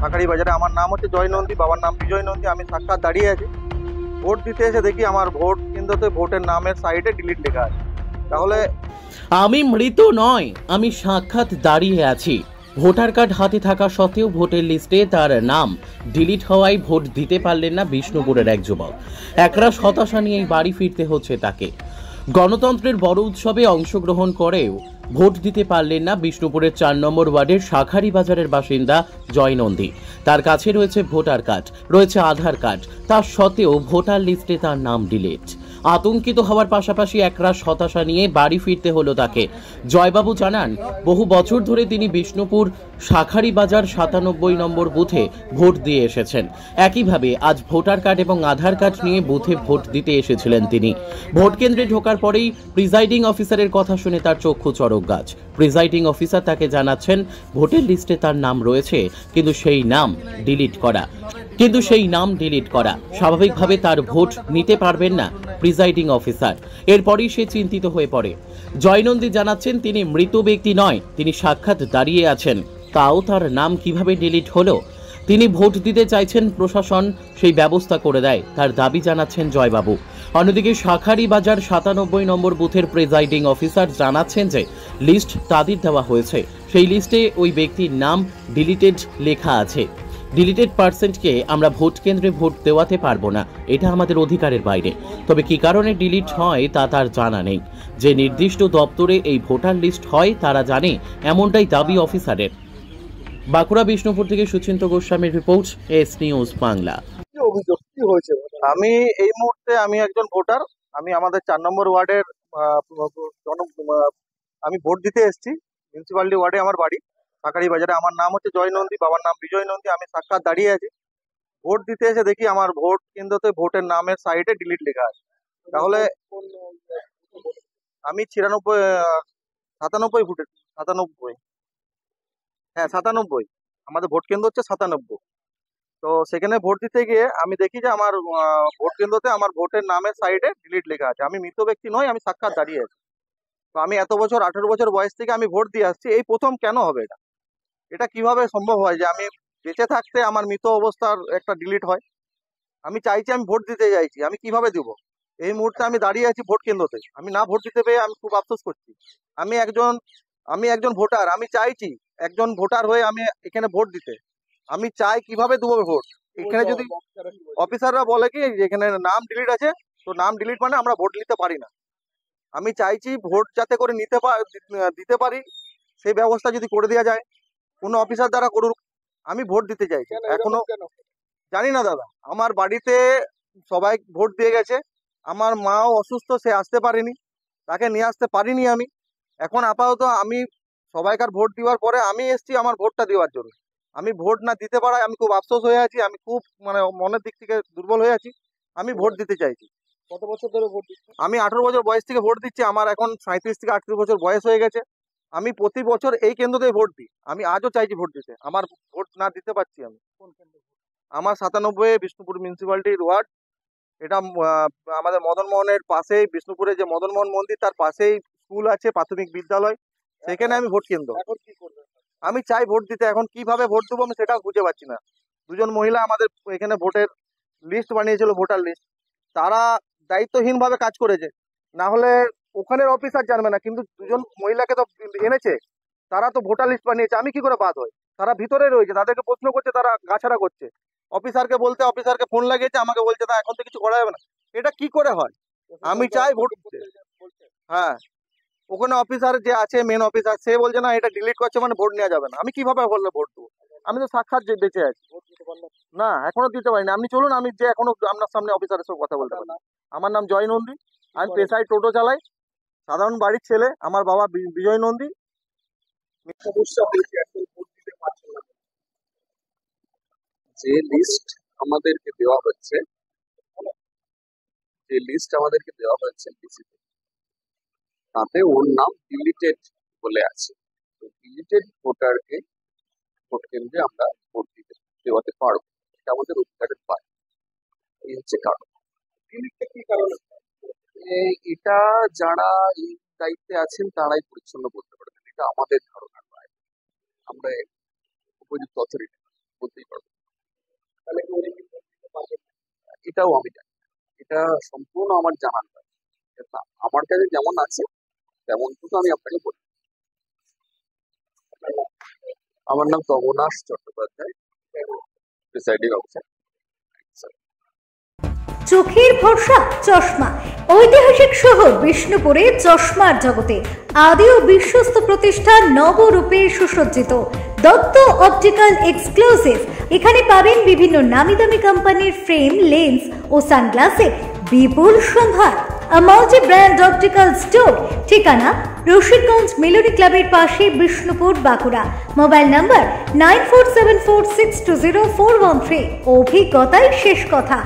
কাঁকড়ি বাজারে। আমার নাম হচ্ছে জয় নন্দী, বাবার নাম বিজয় নন্দী। আমি সাক্ষাৎ দাঁড়িয়ে আছি, ভোট দিতে এসে দেখি আমার ভোট কেন্দ্রতে ভোটের নামের সাইডে ডিলিট লেখা আছে। তাহলে আমি মৃত নয়, আমি সাক্ষাৎ দাঁড়িয়ে আছি। ভোটার কার্ড হাতে থাকা সত্ত্বেও ভোটের লিস্টে তার নাম ডিলিট হওয়ায় ভোট দিতে পারলেন না বিষ্ণুপুরের এক যুবক। একরাশ হতাশা নিয়েই বাড়ি ফিরতে হচ্ছে তাকে। গণতন্ত্রের বড় উৎসবে অংশগ্রহণ করেও ভোট দিতে পারলেন না বিষ্ণুপুরের ৪ নম্বর ওয়ার্ডের শাখারি বাজারের বাসিন্দা জয় নন্দী। তার কাছে রয়েছে ভোটার কার্ড, রয়েছে আধার কার্ড, তার সত্ত্বেও ভোটার লিস্টে তার নাম ডিলিট। আতঙ্কিত হওয়ার পাশাপাশি একরাশ হতাশা নিয়ে বাড়ি ফিরতে হলো তাকে। জয়বাবু জানান, বহু বছর ধরে তিনি বিষ্ণুপুর শাখারি বাজার ৯৭ নম্বর বুথে ভোট দিয়ে এসেছেন। একইভাবে আজ ভোটার কার্ড এবং আধার কার্ড নিয়ে বুথে ভোট দিতে এসেছিলেন তিনি। ভোট কেন্দ্রে ঢোকার পরেই প্রিজাইডিং অফিসারের কথা শুনে তার চক্ষু চড়ক গাছ। প্রিজাইডিং অফিসার তাকে জানাচ্ছেন ভোটের লিস্টে তার নাম রয়েছে, কিন্তু সেই নাম ডিলিট করা। স্বাভাবিকভাবে তার ভোট নিতে পারবেন না প্রিজাইডিং অফিসার। এরপরই সে চিন্তিত হয়ে পড়ে। জয়নন্দী জানাচ্ছেন তিনি মৃত ব্যক্তি নয়, তিনি সাক্ষাৎ দাঁড়িয়ে আছেন, তাও তার নাম কিভাবে ডিলিট হলো। তিনি ভোট দিতে চাইছেন, প্রশাসন সেই ব্যবস্থা করে দেয়, তার দাবি জানাচ্ছেন জয়বাবু। অন্যদিকে শাখারি বাজার ৯৭ নম্বর বুথের প্রিজাইডিং অফিসার জানাচ্ছেন যে লিস্ট তাদের দেওয়া হয়েছে, সেই লিস্টে ওই ব্যক্তির নাম ডিলিটেড লেখা আছে। ডিলিটেড পার্সেন্টকে আমরা ভোট কেন্দ্রে ভোট দেওয়াতে পারবো না, এটা আমাদের অধিকারের বাইরে। তবে কি কারণে ডিলিট হয় তা তার জানা নেই। যে নির্দিষ্ট দপ্তরে এই ভোটার লিস্ট হয় তারা জানে, এমনটাই দাবি অফিসারের। বাঁকুড়া বিষ্ণুপুর থেকে সুচিন্ত গোস্বামীর রিপোর্ট, এস নিউজ বাংলা। আমি এই মুহূর্তে আমি একজন ভোটার। আমি আমাদের ৪ নম্বর ওয়ার্ডের আমি ভোট দিতে এসেছি। মিউনিসিপ্যালিটি ওয়ার্ডে আমার বাড়ি, কাঁকড়ি বাজারে। আমার নাম হচ্ছে জয় নন্দী, বাবার নাম বিজয় নন্দী। আমি সাক্ষাৎ দাঁড়িয়ে আছি, ভোট দিতে এসে দেখি আমার ভোট কেন্দ্রতে ভোটের নামের সাইডে ডিলিট লেখা আছে। তাহলে আমি ৯৭ ফুটের ৯৭, হ্যাঁ ৯৭, আমাদের ভোট কেন্দ্র হচ্ছে ৯৭। তো সেখানে ভোট দিতে গিয়ে আমি দেখি যে আমার ভোট কেন্দ্রতে আমার ভোটের নামের সাইডে ডিলিট লেখা আছে। আমি মৃত ব্যক্তি নই, আমি সাক্ষাৎ দাঁড়িয়ে আছি। তো আমি এত বছর ১৮ বছর বয়স থেকে আমি ভোট দিয়ে আসছি, এই প্রথম কেন হবে এটা? এটা কিভাবে সম্ভব হয় যে আমি বেঁচে থাকতে আমার মৃত অবস্থার একটা ডিলিট হয়? আমি চাইছি, আমি ভোট দিতে চাইছি, আমি কিভাবে দিব? এই মুহূর্তে আমি দাঁড়িয়ে আছি ভোট কেন্দ্রতে, আমি না ভোট দিতে পেয়ে আমি খুব আফসোস করছি। আমি একজন আমি একজন ভোটার, আমি চাইছি একজন ভোটার হয়ে আমি এখানে ভোট দিতে। আমি চাই কিভাবে দেবো ভোট? এখানে যদি অফিসাররা বলে কি যে এখানে নাম ডিলিট আছে, তো নাম ডিলিট মানে আমরা ভোট নিতে পারি না। আমি চাইছি ভোট যাতে করে দিতে পারি, সেই ব্যবস্থা যদি করে দেওয়া যায়, কোনো অফিসার দ্বারা করুক। আমি ভোট দিতে চাইছি এখনো। জানি না দাদা, আমার বাড়িতে সবাই ভোট দিয়ে গেছে। আমার মাও অসুস্থ, সে আসতে পারেনি, তাকে নিয়ে আসতে পারিনি আমি। এখন আপাতত আমি সবাইকার ভোট দেওয়ার পরে আমি এসেছি আমার ভোটটা দেওয়ার জন্য। আমি ভোট না দিতে পারায় আমি খুব আফসোস হয়ে আছি, আমি খুব মানে মনের দিক থেকে দুর্বল হয়ে আছি। আমি ভোট দিতে চাইছি। কত বছর ধরে ভোট দিচ্ছেন? আমি ১৮ বছর বয়স থেকে ভোট দিচ্ছি, আমার এখন ৩৭ থেকে ৩৮ বছর বয়স হয়ে গেছে। আমি প্রতি বছর এই কেন্দ্রতেই ভোট দিই। আমি আজও চাইছি ভোট দিতে, আমার ভোট না দিতে পারছি আমি। কোন কেন্দ্রে? আমার ৯৭ বিষ্ণুপুর মিউনিসিপ্যালিটির ওয়ার্ড। এটা আমাদের মদন মোহনের পাশেই, বিষ্ণুপুরে যে মদন মোহন মন্দির তার পাশেই স্কুল আছে, প্রাথমিক বিদ্যালয়, সেখানে আমি ভোট কেন্দ্র। এখন কি করবেন? আমি চাই ভোট দিতে, এখন কিভাবে ভোট দেবো আমি সেটাও বুঝতে পারছি না। দুজন মহিলা আমাদের এখানে ভোটের লিস্ট বানিয়েছিল, ভোটার লিস্ট। তারা দায়িত্বহীনভাবে কাজ করেছে, না হলে ওখানের অফিসার জানবে না, কিন্তু দুজন মহিলাকে তো এনেছে, তারা তো ভোটার লিস্ট বানিয়েছে। আমি কি করে বাদ হই? তারা ভিতরে রয়েছে, তাদেরকে প্রশ্ন করছে, তারা গাছাড়া করছে। অফিসারকে বলতে অফিসারকে ফোন লাগিয়েছে, আমাকে বলছে না এখন তো কিছু করা যাবে না। এটা কি করে হয়? আমি চাই ভোট দিতে। হ্যাঁ, ওখানে অফিসার যে আছে, মেন অফিসার, সে বলছে না এটা ডিলিট করছে মানে ভোট নেওয়া যাবে না। আমি কিভাবে বললে ভোট দেবো? আমি তো সাক্ষাৎ বেঁচে আছি। ভোট দিতে পারলেন? না, এখনো দিতে পারিনি। আপনি চলুন, আমি যে এখনো আপনার সামনে অফিসারের সঙ্গে কথা বলতে পারি। আমার নাম জয় নন্দী, আমি পেশায় টোটো চালাই, সাধারণ বাড়ির ছেলে। আমার বাবা বিজয় নন্দী। সমস্যা হয়েছে, এখন ভোট দিতে পারছেন না। যে লিস্ট আমাদেরকে দেওয়া হচ্ছে, ডিসিতে, তাতে ওর নাম ডিলিটেড বলে আছে। তো ডিলিটেড ভোটারকে ভোট কেন্দ্রে আমরা ভোট দেওয়াতে পারবো, এটা আমাদের অধিকারের পায়। এই হচ্ছে কারণ। ডিলিটটা কি কারণে? এটা যারা এই দায়িত্বে আছেন তারাই পরিচ্ছন্ন বলতে পারবেন, এটা আমাদের ধারণার বাইরে। আমরা উপযুক্ত অথরিটি। বলতেই পারবো না। এটাও আমি জানি না। এটা সম্পূর্ণ আমার জানার নয়। না, আমার কাছে যেমন আছে তেমনটুকু আমি আপনাকে বলি। আমার নাম তমনাশ চট্টোপাধ্যায়, প্রিসাইডিং অফিসার। চোখের ভরসা চশমা। ঐতিহাসিক শহর বিষ্ণুপুরে চশমার জগতে আদি ও বিশ্বস্ত প্রতিষ্ঠান নবরূপে সুসজ্জিত দত্ত অপটিক্যাল এক্সক্লুসিভ। এখানে পাবেন বিভিন্ন নামি দামি কোম্পানির ফ্রেম, লেন্স ও সানগ্লাসের বিপুল সম্ভার। Multi brand optical store. ঠিকানা রশিদগঞ্জ মেলোডি ক্লাবের পাশে, বিষ্ণুপুর, বাঁকুড়া। Mobile number 9474620413। অভিজ্ঞতাই শেষ কথা।